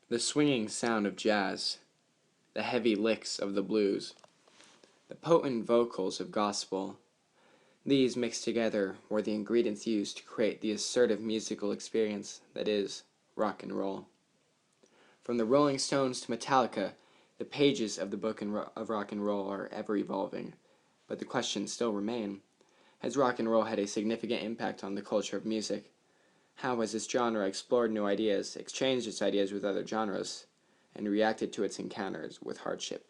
The swinging sound of jazz, the heavy licks of the blues, the potent vocals of gospel, these mixed together were the ingredients used to create the assertive musical experience that is rock and roll. From the Rolling Stones to Metallica, the pages of the book of rock and roll are ever evolving, but the questions still remain. Has rock and roll had a significant impact on the culture of music? How has this genre explored new ideas, exchanged its ideas with other genres, and reacted to its encounters with hardship?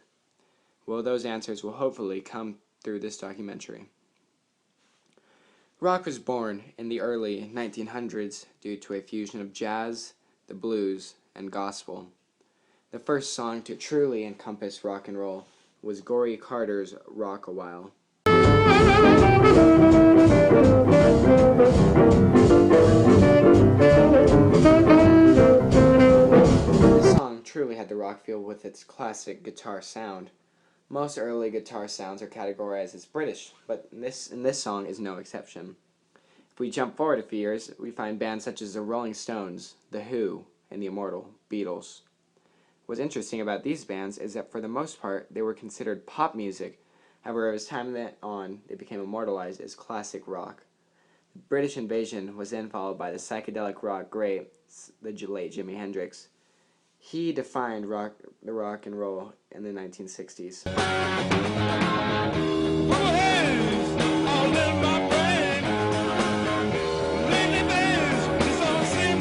Well, those answers will hopefully come through this documentary. Rock was born in the early 1900s due to a fusion of jazz, the blues, and gospel. The first song to truly encompass rock and roll was Gory Carter's Rock a While. This song truly had the rock feel with its classic guitar sound. Most early guitar sounds are categorized as British, but this song is no exception. If we jump forward a few years, we find bands such as the Rolling Stones, The Who, and the immortal Beatles. What's interesting about these bands is that for the most part, they were considered pop music. However, as time went on, they became immortalized as classic rock. The British invasion was then followed by the psychedelic rock great, the late Jimi Hendrix. He defined the rock and roll in the 1960s.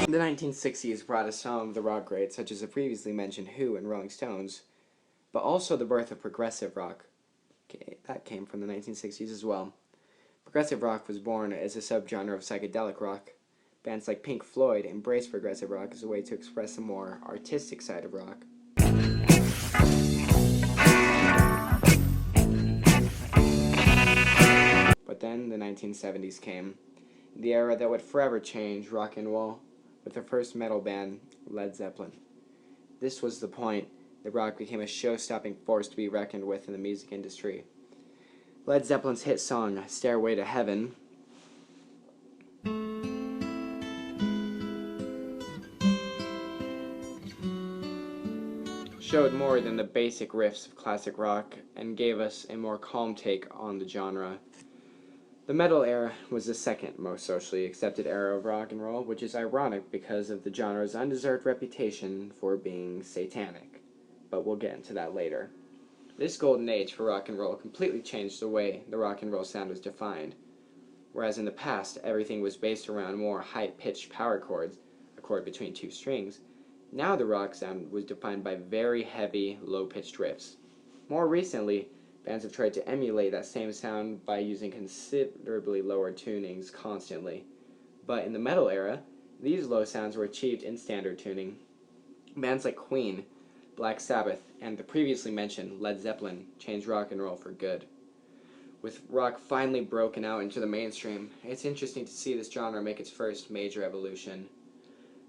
The 1960s brought us some of the rock greats, such as the previously mentioned Who and Rolling Stones, but also the birth of progressive rock. That came from the 1960s as well. Progressive rock was born as a subgenre of psychedelic rock. Bands like Pink Floyd embraced progressive rock as a way to express the more artistic side of rock. But then the 1970s came, the era that would forever change rock and roll, with the first metal band, Led Zeppelin. This was the point that rock became a show-stopping force to be reckoned with in the music industry. Led Zeppelin's hit song, Stairway to Heaven, showed more than the basic riffs of classic rock and gave us a more calm take on the genre. The metal era was the second most socially accepted era of rock and roll, which is ironic because of the genre's undeserved reputation for being satanic. But we'll get into that later. This golden age for rock and roll completely changed the way the rock and roll sound was defined. Whereas in the past, everything was based around more high-pitched power chords, a chord between two strings, now the rock sound was defined by very heavy, low-pitched riffs. More recently, bands have tried to emulate that same sound by using considerably lower tunings constantly. But in the metal era, these low sounds were achieved in standard tuning. Bands like Queen, Black Sabbath, and the previously mentioned Led Zeppelin changed rock and roll for good. With rock finally broken out into the mainstream, it's interesting to see this genre make its first major evolution.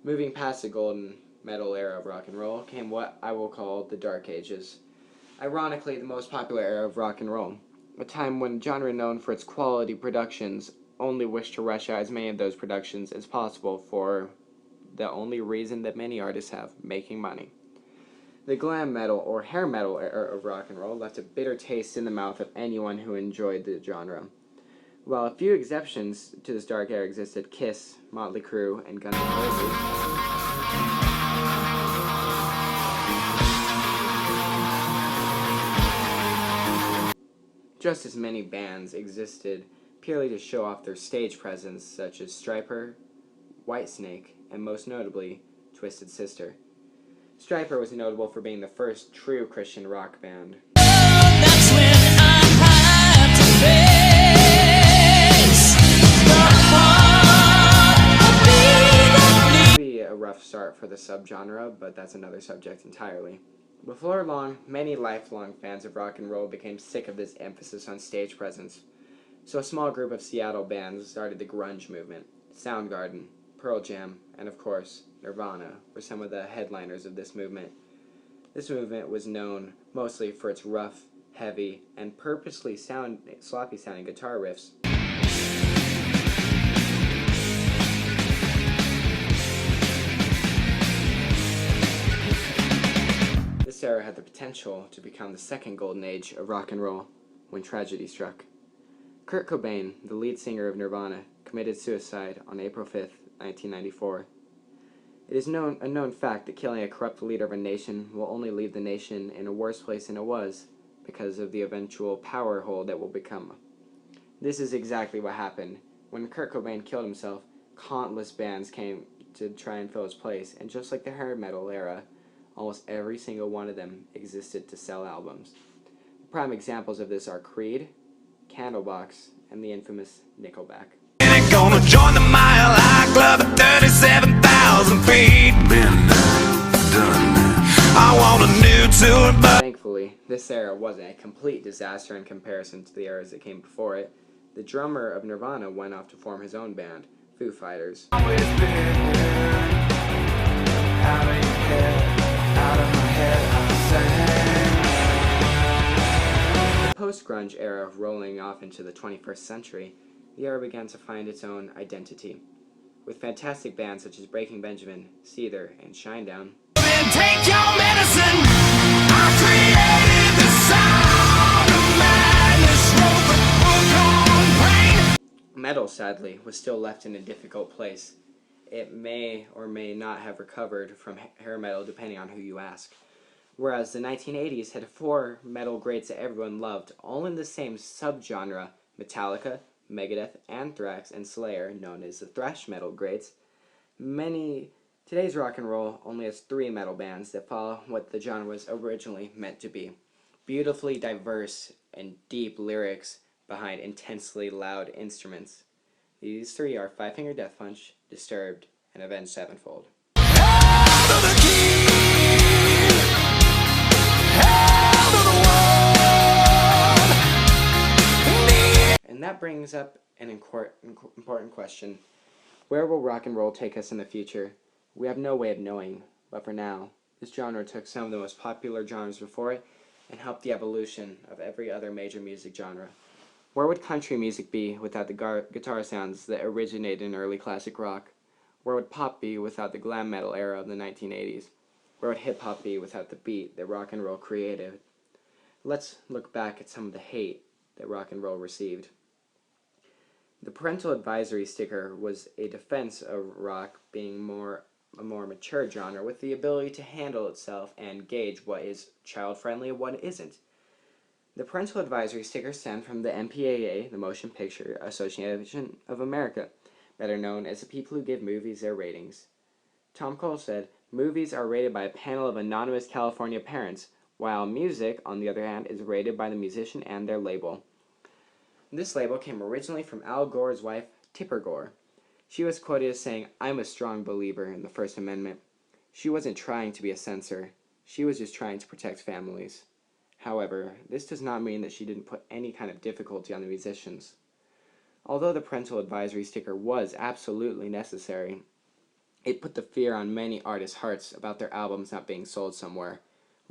Moving past the golden metal era of rock and roll came what I will call the Dark Ages. Ironically, the most popular era of rock and roll, a time when a genre known for its quality productions only wished to rush out as many of those productions as possible for the only reason that many artists have, making money. The glam metal or hair metal era of rock and roll left a bitter taste in the mouth of anyone who enjoyed the genre. While a few exceptions to this dark era existed, Kiss, Motley Crue, and Guns N' Roses, just as many bands existed purely to show off their stage presence, such as Stryper, Whitesnake, and most notably, Twisted Sister. Stryper was notable for being the first true Christian rock band. That's when I have to face the be a rough start for the subgenre, but that's another subject entirely. Before long, many lifelong fans of rock and roll became sick of this emphasis on stage presence. So a small group of Seattle bands started the grunge movement. Soundgarden, Pearl Jam, and of course, Nirvana were some of the headliners of this movement. This movement was known mostly for its rough, heavy, and purposely sloppy-sounding guitar riffs. era had the potential to become the second golden age of rock and roll when tragedy struck. Kurt Cobain, the lead singer of Nirvana, committed suicide on April 5th, 1994. It is a known fact that killing a corrupt leader of a nation will only leave the nation in a worse place than it was because of the eventual power hole that will become. This is exactly what happened. When Kurt Cobain killed himself, countless bands came to try and fill his place, and just like the hair metal era, almost every single one of them existed to sell albums. Prime examples of this are Creed, Candlebox, and the infamous Nickelback. Gonna join the Mile High Club at 37,000 feet. Been done. I want a new tour, but thankfully, this era wasn't a complete disaster in comparison to the eras that came before it. The drummer of Nirvana went off to form his own band, Foo Fighters. The post-grunge era rolling off into the 21st century, the era began to find its own identity. With fantastic bands such as Breaking Benjamin, Seether, and Shinedown. take your medicine. I created the sound of madness, wrote the book on pain. Metal, sadly, was still left in a difficult place. It may or may not have recovered from hair metal depending on who you ask. Whereas the 1980s had 4 metal greats that everyone loved, all in the same subgenre: Metallica, Megadeth, Anthrax, and Slayer, known as the thrash metal greats. Today's rock and roll only has 3 metal bands that follow what the genre was originally meant to be: beautifully diverse and deep lyrics behind intensely loud instruments. These 3 are Five Finger Death Punch, Disturbed, and Avenged Sevenfold. And that brings up an important question. Where will rock and roll take us in the future? We have no way of knowing, but for now, this genre took some of the most popular genres before it and helped the evolution of every other major music genre. Where would country music be without the guitar sounds that originated in early classic rock? Where would pop be without the glam metal era of the 1980s? Where would hip-hop be without the beat that rock and roll created? Let's look back at some of the hate that rock and roll received. The parental advisory sticker was a defense of rock being a more mature genre with the ability to handle itself and gauge what is child-friendly and what isn't. The parental advisory sticker stemmed from the MPAA, the Motion Picture Association of America, better known as the people who give movies their ratings. Tom Cole said, "Movies are rated by a panel of anonymous California parents, while music, on the other hand, is rated by the musician and their label." This label came originally from Al Gore's wife, Tipper Gore. She was quoted as saying, "I'm a strong believer in the First Amendment." She wasn't trying to be a censor. She was just trying to protect families. However, this does not mean that she didn't put any kind of difficulty on the musicians. Although the parental advisory sticker was absolutely necessary, it put the fear on many artists' hearts about their albums not being sold somewhere.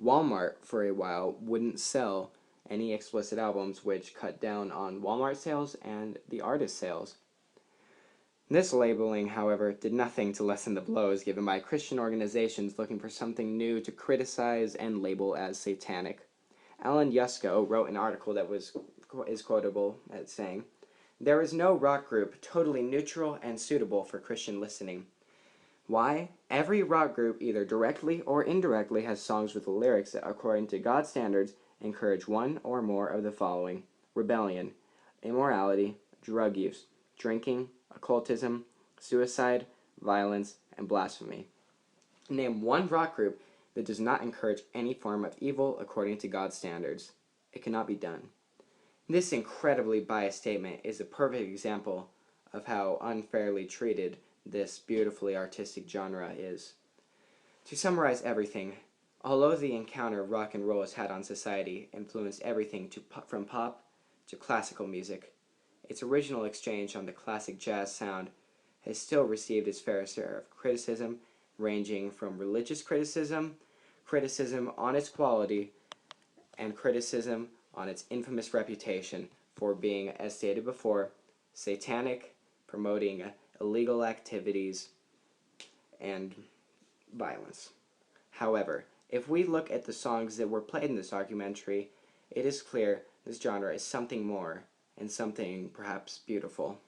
Walmart, for a while, wouldn't sell any explicit albums, which cut down on Walmart sales and the artist sales. This labeling, however, did nothing to lessen the blows given by Christian organizations looking for something new to criticize and label as satanic. Alan Yusko wrote an article that is quotable as saying, "There is no rock group totally neutral and suitable for Christian listening. Why? Every rock group, either directly or indirectly, has songs with lyrics that, according to God's standards, encourage one or more of the following: rebellion, immorality, drug use, drinking, occultism, suicide, violence, and blasphemy. Name one rock group that does not encourage any form of evil according to God's standards. It cannot be done." This incredibly biased statement is a perfect example of how unfairly treated this beautifully artistic genre is. To summarize everything, although the encounter rock and roll has had on society influenced everything from pop to classical music, its original exchange on the classic jazz sound has still received its fair share of criticism, ranging from religious criticism, criticism on its quality, and criticism on its infamous reputation for being, as stated before, satanic, promoting illegal activities, and violence. However, If we look at the songs that were played in this documentary, it is clear this genre is something more and something perhaps beautiful.